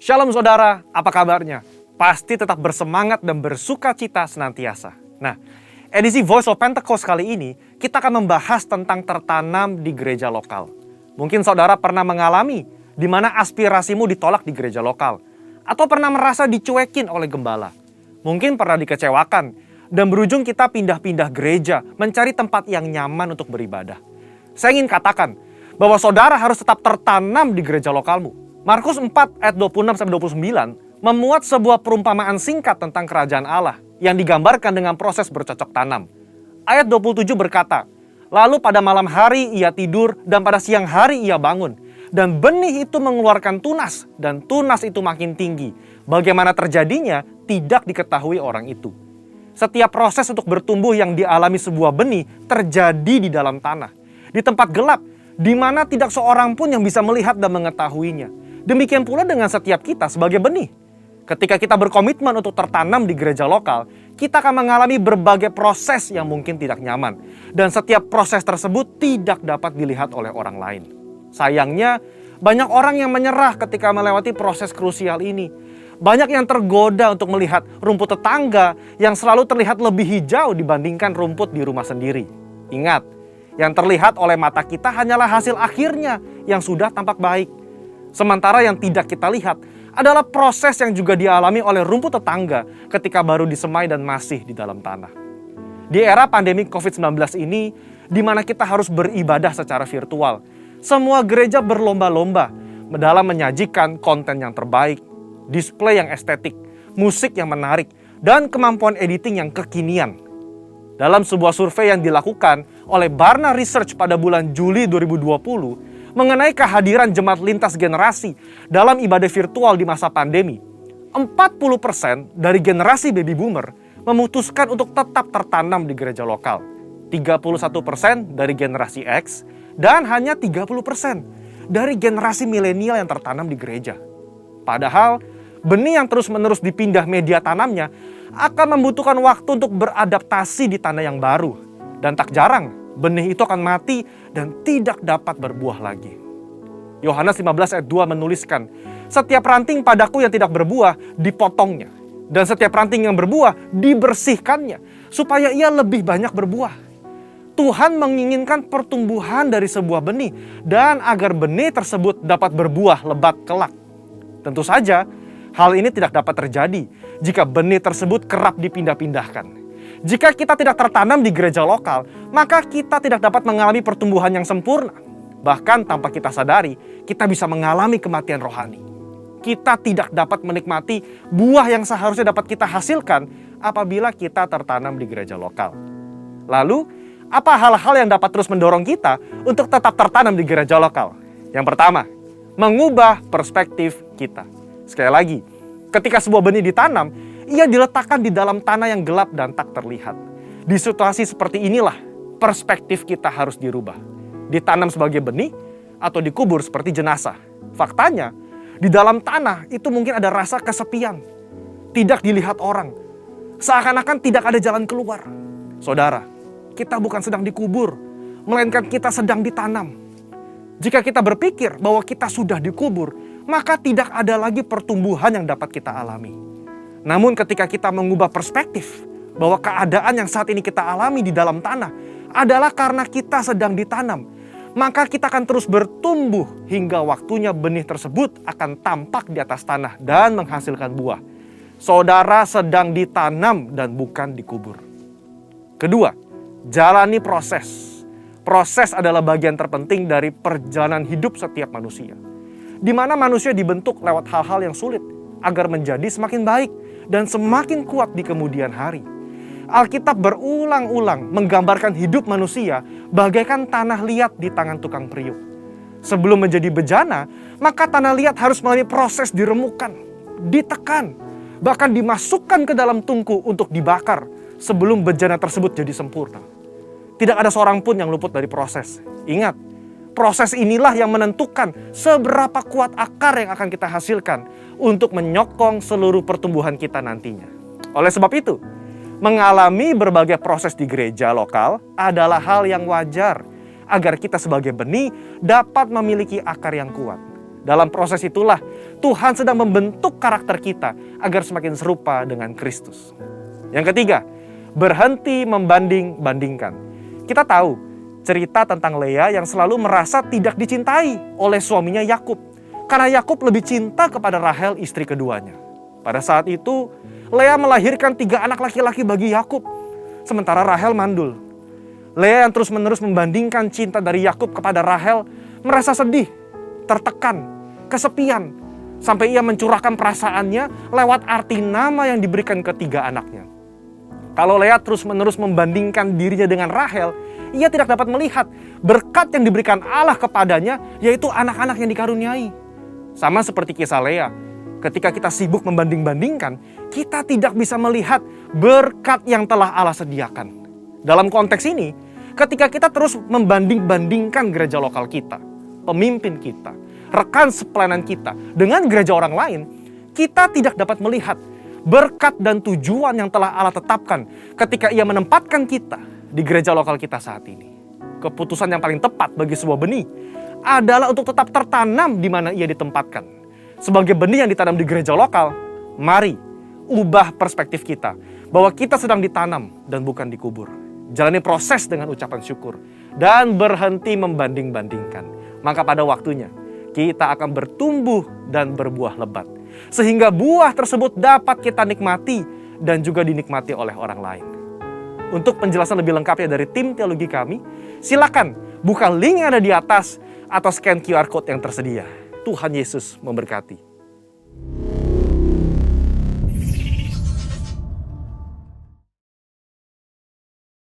Shalom saudara, apa kabarnya? Pasti tetap bersemangat dan bersuka cita senantiasa. Nah, edisi Voice of Pentecost kali ini, kita akan membahas tentang tertanam di gereja lokal. Mungkin saudara pernah mengalami di mana aspirasimu ditolak di gereja lokal. Atau pernah merasa dicuekin oleh gembala. Mungkin pernah dikecewakan dan berujung kita pindah-pindah gereja mencari tempat yang nyaman untuk beribadah. Saya ingin katakan bahwa saudara harus tetap tertanam di gereja lokalmu. Markus 4 ayat 26-29 memuat sebuah perumpamaan singkat tentang kerajaan Allah yang digambarkan dengan proses bercocok tanam. Ayat 27 berkata, "Lalu pada malam hari ia tidur dan pada siang hari ia bangun. Dan benih itu mengeluarkan tunas dan tunas itu makin tinggi. Bagaimana terjadinya tidak diketahui orang itu." Setiap proses untuk bertumbuh yang dialami sebuah benih terjadi di dalam tanah. Di tempat gelap, di mana tidak seorang pun yang bisa melihat dan mengetahuinya. Demikian pula dengan setiap kita sebagai benih. Ketika kita berkomitmen untuk tertanam di gereja lokal, kita akan mengalami berbagai proses yang mungkin tidak nyaman. Dan setiap proses tersebut tidak dapat dilihat oleh orang lain. Sayangnya, banyak orang yang menyerah ketika melewati proses krusial ini. Banyak yang tergoda untuk melihat rumput tetangga yang selalu terlihat lebih hijau dibandingkan rumput di rumah sendiri. Ingat, yang terlihat oleh mata kita hanyalah hasil akhirnya yang sudah tampak baik. Sementara yang tidak kita lihat adalah proses yang juga dialami oleh rumput tetangga ketika baru disemai dan masih di dalam tanah. Di era pandemi COVID-19 ini, di mana kita harus beribadah secara virtual, semua gereja berlomba-lomba dalam menyajikan konten yang terbaik, display yang estetik, musik yang menarik, dan kemampuan editing yang kekinian. Dalam sebuah survei yang dilakukan oleh Barna Research pada bulan Juli 2020, mengenai kehadiran jemaat lintas generasi dalam ibadah virtual di masa pandemi, 40% dari generasi baby boomer memutuskan untuk tetap tertanam di gereja lokal, 31% dari generasi X, dan hanya 30% dari generasi milenial yang tertanam di gereja. Padahal, benih yang terus-menerus dipindah media tanamnya akan membutuhkan waktu untuk beradaptasi di tanah yang baru. Dan tak jarang, benih itu akan mati dan tidak dapat berbuah lagi. Yohanes 15 ayat 2 menuliskan, "Setiap ranting padaku yang tidak berbuah dipotongnya, dan setiap ranting yang berbuah dibersihkannya, supaya ia lebih banyak berbuah." Tuhan menginginkan pertumbuhan dari sebuah benih, dan agar benih tersebut dapat berbuah lebat kelak. Tentu saja, hal ini tidak dapat terjadi jika benih tersebut kerap dipindah-pindahkan. Jika kita tidak tertanam di gereja lokal, maka kita tidak dapat mengalami pertumbuhan yang sempurna. Bahkan tanpa kita sadari, kita bisa mengalami kematian rohani. Kita tidak dapat menikmati buah yang seharusnya dapat kita hasilkan apabila kita tertanam di gereja lokal. Lalu, apa hal-hal yang dapat terus mendorong kita untuk tetap tertanam di gereja lokal? Yang pertama, mengubah perspektif kita. Sekali lagi, ketika sebuah benih ditanam, ia diletakkan di dalam tanah yang gelap dan tak terlihat. Di situasi seperti inilah, perspektif kita harus dirubah. Ditanam sebagai benih atau dikubur seperti jenazah. Faktanya, di dalam tanah itu mungkin ada rasa kesepian. Tidak dilihat orang. Seakan-akan tidak ada jalan keluar. Saudara, kita bukan sedang dikubur, melainkan kita sedang ditanam. Jika kita berpikir bahwa kita sudah dikubur, maka tidak ada lagi pertumbuhan yang dapat kita alami. Namun ketika kita mengubah perspektif bahwa keadaan yang saat ini kita alami di dalam tanah adalah karena kita sedang ditanam, maka kita akan terus bertumbuh hingga waktunya benih tersebut akan tampak di atas tanah dan menghasilkan buah. Saudara sedang ditanam dan bukan dikubur. Kedua, jalani proses. Proses adalah bagian terpenting dari perjalanan hidup setiap manusia, di mana manusia dibentuk lewat hal-hal yang sulit agar menjadi semakin baik dan semakin kuat di kemudian hari. Alkitab berulang-ulang menggambarkan hidup manusia bagaikan tanah liat di tangan tukang periuk. Sebelum menjadi bejana, maka tanah liat harus melalui proses diremukkan, ditekan, bahkan dimasukkan ke dalam tungku untuk dibakar sebelum bejana tersebut jadi sempurna. Tidak ada seorang pun yang luput dari proses. Ingat, proses inilah yang menentukan seberapa kuat akar yang akan kita hasilkan untuk menyokong seluruh pertumbuhan kita nantinya. Oleh sebab itu, mengalami berbagai proses di gereja lokal adalah hal yang wajar agar kita sebagai benih dapat memiliki akar yang kuat. Dalam proses itulah Tuhan sedang membentuk karakter kita agar semakin serupa dengan Kristus. Yang ketiga, berhenti membanding-bandingkan. Kita tahu cerita tentang Lea yang selalu merasa tidak dicintai oleh suaminya Yakub. Karena Yakub lebih cinta kepada Rahel, istri keduanya. Pada saat itu, Lea melahirkan 3 anak laki-laki bagi Yakub, sementara Rahel mandul. Lea yang terus-menerus membandingkan cinta dari Yakub kepada Rahel merasa sedih, tertekan, kesepian, sampai ia mencurahkan perasaannya lewat arti nama yang diberikan ke 3 anaknya. Kalau Lea terus-menerus membandingkan dirinya dengan Rahel, ia tidak dapat melihat berkat yang diberikan Allah kepadanya, yaitu anak-anak yang dikaruniai. Sama seperti kisah Lea, ketika kita sibuk membanding-bandingkan, kita tidak bisa melihat berkat yang telah Allah sediakan. Dalam konteks ini, ketika kita terus membanding-bandingkan gereja lokal kita, pemimpin kita, rekan sepelayanan kita dengan gereja orang lain, kita tidak dapat melihat berkat dan tujuan yang telah Allah tetapkan ketika Ia menempatkan kita di gereja lokal kita saat ini. Keputusan yang paling tepat bagi sebuah benih adalah untuk tetap tertanam di mana ia ditempatkan. Sebagai benih yang ditanam di gereja lokal, mari ubah perspektif kita bahwa kita sedang ditanam dan bukan dikubur. Jalani proses dengan ucapan syukur dan berhenti membanding-bandingkan. Maka pada waktunya kita akan bertumbuh dan berbuah lebat, sehingga buah tersebut dapat kita nikmati dan juga dinikmati oleh orang lain. Untuk penjelasan lebih lengkapnya dari tim teologi kami, silakan buka link yang ada di atas atau scan QR Code yang tersedia. Tuhan Yesus memberkati.